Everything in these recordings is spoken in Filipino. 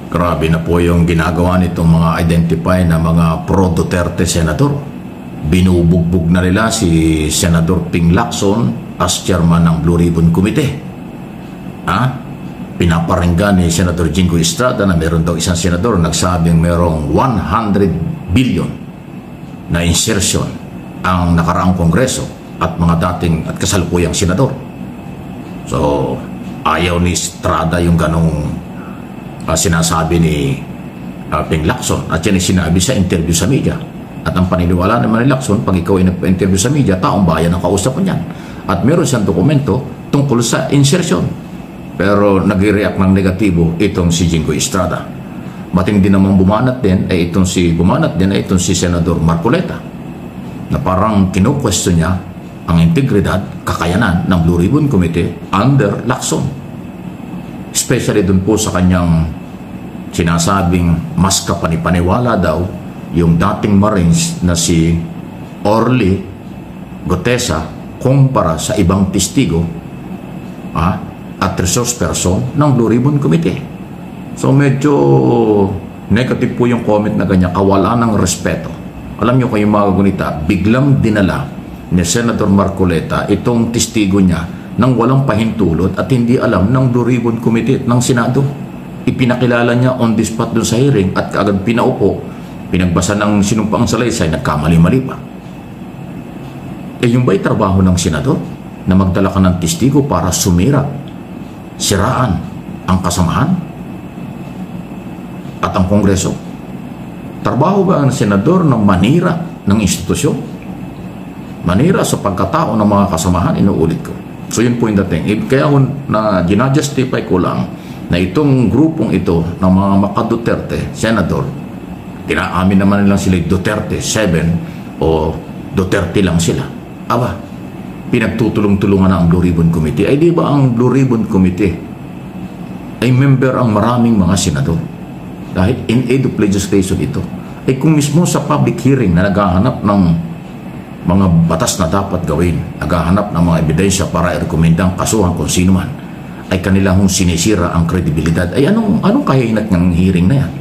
Grabe na po yung ginagawa nitong mga identify na mga pro-Duterte senador. Binubugbog na nila si Senador Ping Lacson as chairman ng Blue Ribbon Committee. Pinaparinggan ni Senador Jinggoy Estrada na meron daw isang senador nagsabing merong 100 billion na insertion ang nakaraang kongreso at mga dating at kasalukuyang senador. So, ayaw ni Estrada yung ganong sinasabi ni Ping Lacson at yan ay sinabi sa interview sa media. At ang paniniwala naman ni Lacson, pag ikaw ay nagpa-interview sa media, taong bayan ang kausap ko niyan. At meron siyang dokumento tungkol sa insertion. Pero nag-react ng negatibo itong si Jinggoy Estrada. Matindi namang bumanat din ay itong si Senador Marcoleta na parang kino-question niya ang integridad, kakayanan ng Blue Ribbon Committee under Lacson. Especially dun po sa kanyang sinasabing mas kapanipaniwala daw yung dating Marines na si Orly Gotesa kumpara sa ibang testigo at resource person ng Blue Ribbon Committee. So medyo negative po yung comment na ganyan, kawalan ng respeto. Alam nyo kayong mga gunita, biglang dinala ni Senator Marcoleta itong testigo niya nang walang pahintulot at hindi alam ng Blue Ribbon Committee at ng Senado. Ipinakilala niya on the spot dun sa hearing at kaagad pinaupo, pinagbasa ng sinumpaang salaysay, nagkamali-mali pa. Yung ba'y trabaho ng senador na magdala ka ng testigo para sumira, siraan ang kasamahan at ang kongreso? Trabaho ba ang senador na manira ng institusyon? Manira sa pagkatao ng mga kasamahan? Inuulit ko. So yun po yung dating. Kaya na ginajustify ko lang na itong grupong ito ng mga maka-Duterte, senador, tinaamin naman nilang sila Duterte 7 o Duterte lang sila. Aba, pinagtutulong-tulungan na ang Blue Ribbon Committee. Ay di ba ang Blue Ribbon Committee ay member ang maraming mga senador? Dahil in aid of legislation ito. Ay kung mismo sa public hearing na naghahanap ng mga batas na dapat gawin, naghahanap ng mga ebidensya para i-rekomendang kasuhan kung sino man, ay kanilang sinisira ang kredibilidad. Ay anong kahinat ng hearing na yan?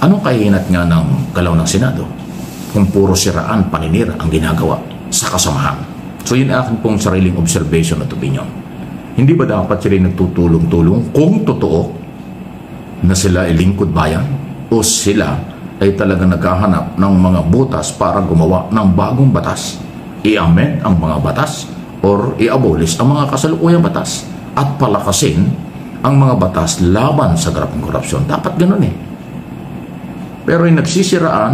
Anong kahinat nga ng galaw ng Senado? Kung puro siraan, paninira ang ginagawa sa kasamahan. So yun akin pong sariling observation at opinion. Hindi ba dapat sila nagtutulong-tulong kung totoo na sila ay lingkod bayan o sila ay talaga naghahanap ng mga butas para gumawa ng bagong batas, i-amend ang mga batas or i-abolish ang mga kasalukuyang batas at palakasin ang mga batas laban sa grabeng korupsyon? Dapat ganun eh. Pero yung nagsisiraan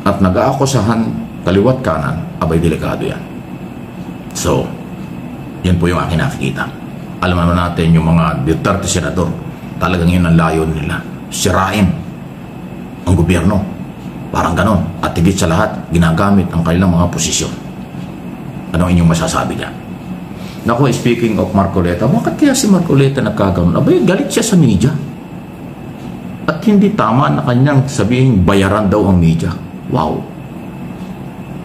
at nag-aakusahan kaliwat kanan, abay delikado yan. So, yan po yung aking nakikita. Alam naman natin yung mga Duterte senador, talagang yun ang layon nila. Sirain ang gobyerno. Parang ganon. At higit sa lahat, ginagamit ang kanilang mga posisyon. Ano inyong masasabi niya? Naku, speaking of Marcoleta, bakit kaya si Marcoleta nagkaganon? Abay, galit siya sa media. At hindi tama na kanyang sabihin bayaran daw ang media. Wow.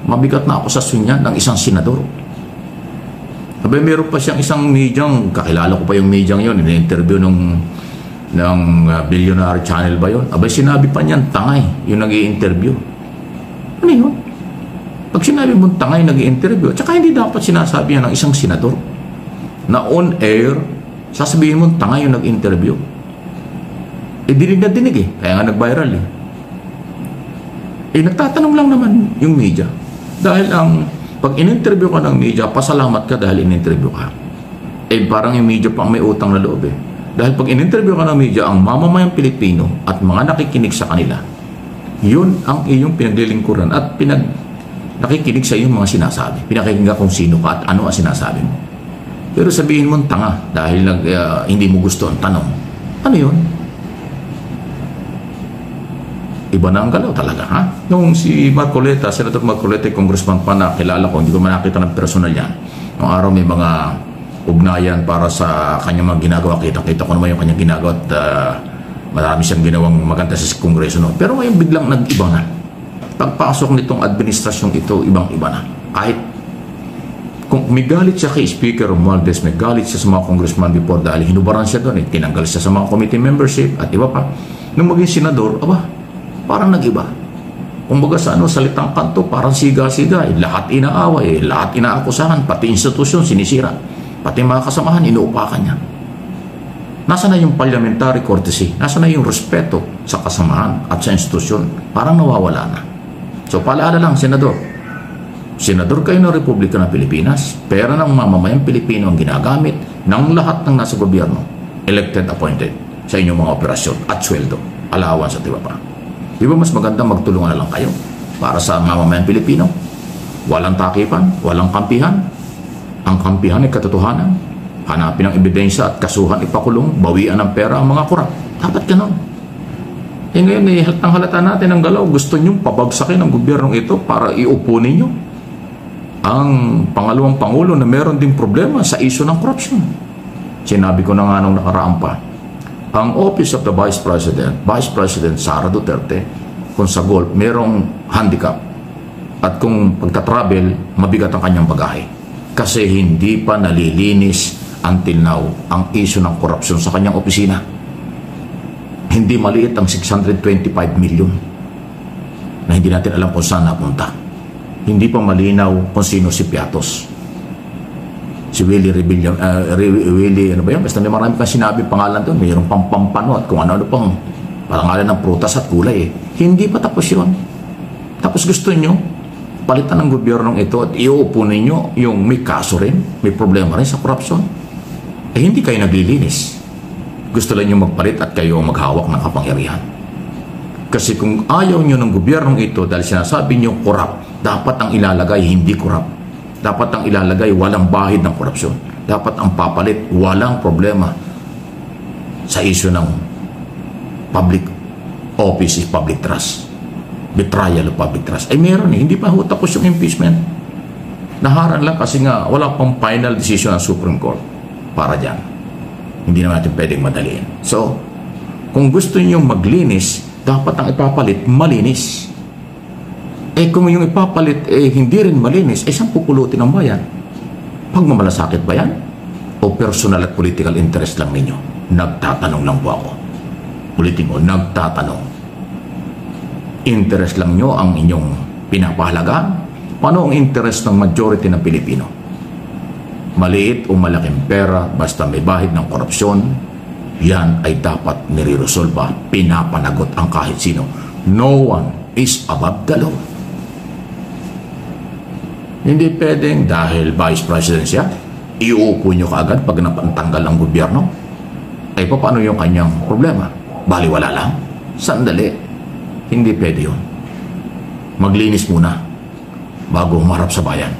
Mabigat na akusasyon niya ng isang senador. Abay, meron pa siyang isang medyang, kakilala ko pa yung medyang yun, in-interview ng Billionaire Channel ba yun? Abay, sinabi pa niyan, tangay, yung nag-i-interview. Ano yun? Pag sinabi mo tangay, nag-i-interview, tsaka hindi dapat sinasabi yan ng isang senador na on air, sasabihin mo tangay yung nag-interview. Dinig na dinig eh, kaya nga nag-viral eh. Nagtatanong lang naman yung media. Dahil pag in-interview ka ng media, pasalamat ka dahil in-interview ka. Parang yung media pang may utang na loob eh. Dahil pag in-interview ka ng media, ang mamamayang Pilipino at mga nakikinig sa kanila, yun ang iyong pinaglilingkuran at nakikinig sa iyong mga sinasabi. Pinakikinggan kung sino ka at ano ang sinasabi mo. Pero sabihin mo tanga dahil hindi mo gusto ang tanong. Ano yun? Iba na ang galaw talaga, ha? Nung si Marcoleta, Senator Marcoleta, congressman pa na kilala ko, hindi ko man nakita ng personal yan. Noong araw may mga ugnayan para sa kanyang mga ginagawa. Kita-kita ko naman yung kanyang ginagawa at marami siyang ginawang maganda sa kongreso. No? Pero ngayon biglang nag-iba na. Pagpasok nitong administrasyong ito, ibang-iba na. Kung may galit siya kay Speaker Romualdez, may galit siya sa mga congressman before dahil hinubaran siya doon, tinanggal siya sa mga committee membership at iba pa. Nung maging senador, parang nag-iba. Kumbaga sa salitang kanto, parang siga-siga, lahat inaaway, lahat inaakusahan, pati institusyon sinisira, pati mga kasamahan inuupakan niya. Nasaan na yung parliamentary courtesy? Nasaan na yung respeto sa kasamahan at sa institusyon? Parang nawawala na. So paalala lang, Senador. Senador kayo ng Republika ng Pilipinas, pera ng mamamayang Pilipino ang ginagamit ng lahat ng nasa gobyerno, elected, appointed, sa inyong mga operasyon at sweldo, allowance at iba pa. Di ba mas maganda magtulungan na lang kayo para sa mamamayang Pilipino? Walang takipan, walang kampihan. Ang kampihan ay katotohanan. Hanapin ang ebidensya at kasuhan, ipakulong, bawian ng pera ang mga kurap. Dapat ganon. Ngayon, halatang halata natin ang galaw. Gusto nyo pabagsakin ang gobyernong ito para iupo ninyo ang pangalawang pangulo na meron ding problema sa isyu ng korupsyon. Sinabi ko na nga nung nakaraan pa, ang Office of the Vice President Sara Duterte, kung sa golf, merong handicap. At kung pagtatravel, mabigat ang kanyang bagahe. Kasi hindi pa nalilinis until now ang issue ng korupsyon sa kanyang opisina. Hindi maliit ang 625 million na hindi natin alam kung saan napunta. Hindi pa malinaw kung sino si Piatos. Si Willie Rebellion, ano ba yan? Basta may marami kang sinabi pangalan doon. Mayroong pampampano at kung ano-ano pang pangalan ng prutas at kulay. Hindi pa tapos yun. Tapos gusto nyo palitan ng gobyernong ito at iuupo ninyo yung may kaso rin, may problema rin sa korupsyon. Hindi kayo naglilinis. Gusto lang nyo magpalit at kayo ang maghawak ng kapangyarihan. Kasi kung ayaw nyo ng gobyernong ito dahil sinasabi nyo korap, dapat ang ilalagay hindi korap. Dapat ang ilalagay walang bahid ng korupsyon. Dapat ang papalit walang problema sa isyu ng public office is public trust. Betrayal of public trust. Ay meron hindi pa tapos yung impeachment. Naharan lang kasi nga wala pang final decision ng Supreme Court para dyan. Hindi naman natin pwedeng madaliin. So, kung gusto niyo maglinis, dapat ang ipapalit malinis. Kung yung ipapalit hindi rin malinis, saan pupulutin ang bayan? Pagmamalasakit ba yan? O personal at political interest lang ninyo? Nagtatanong lang po ako. Politiko, nagtatanong. Interest lang nyo ang inyong pinapahalagaan? Paano ang interest ng majority ng Pilipino? Maliit o malaking pera, basta may bahid ng korupsyon, yan ay dapat nire-resolba, pinapanagot ang kahit sino. No one is above the law. Hindi pwedeng dahil Vice President siya, iuupo nyo kaagad pag napantanggal ang gobyerno. Paano yung kanyang problema? Baliwala lang? Sandali. Hindi pwede yun. Maglinis muna bago humarap sa bayan.